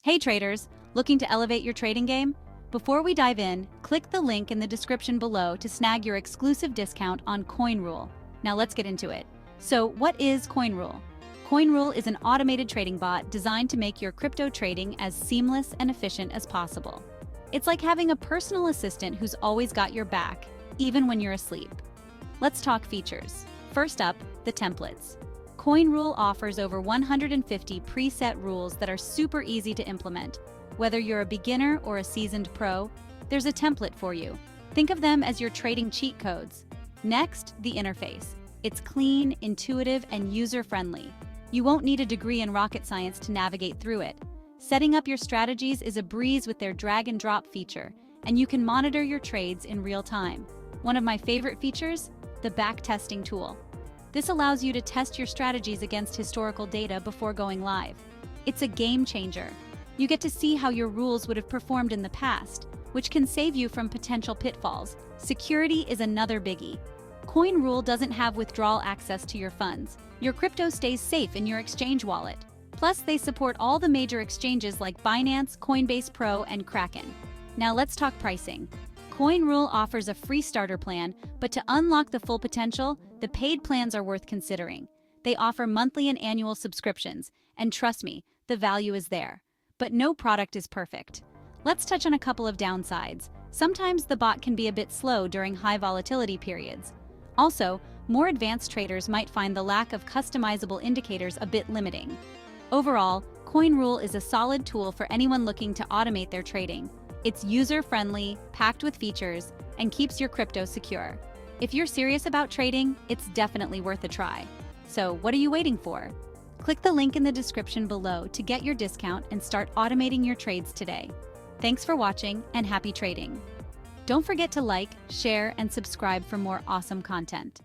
Hey traders, looking to elevate your trading game? Before we dive in, click the link in the description below to snag your exclusive discount on Coinrule. Now let's get into it. So what is Coinrule? Coinrule is an automated trading bot designed to make your crypto trading as seamless and efficient as possible. It's like having a personal assistant who's always got your back, even when you're asleep. Let's talk features. First up, the templates. Coinrule offers over 150 preset rules that are super easy to implement. Whether you're a beginner or a seasoned pro, there's a template for you. Think of them as your trading cheat codes. Next, the interface. It's clean, intuitive, and user-friendly. You won't need a degree in rocket science to navigate through it. Setting up your strategies is a breeze with their drag-and-drop feature, and you can monitor your trades in real time. One of my favorite features? The backtesting tool. This allows you to test your strategies against historical data before going live. It's a game changer. You get to see how your rules would have performed in the past, which can save you from potential pitfalls. Security is another biggie. Coinrule doesn't have withdrawal access to your funds. Your crypto stays safe in your exchange wallet. Plus, they support all the major exchanges like Binance, Coinbase Pro, and Kraken. Now let's talk pricing. Coinrule offers a free starter plan, but to unlock the full potential, the paid plans are worth considering. They offer monthly and annual subscriptions, and trust me, the value is there. But no product is perfect. Let's touch on a couple of downsides. Sometimes the bot can be a bit slow during high volatility periods. Also, more advanced traders might find the lack of customizable indicators a bit limiting. Overall, Coinrule is a solid tool for anyone looking to automate their trading. It's user-friendly, packed with features, and keeps your crypto secure. If you're serious about trading, it's definitely worth a try. So what are you waiting for? Click the link in the description below to get your discount and start automating your trades today. Thanks for watching and happy trading. Don't forget to like, share, and subscribe for more awesome content.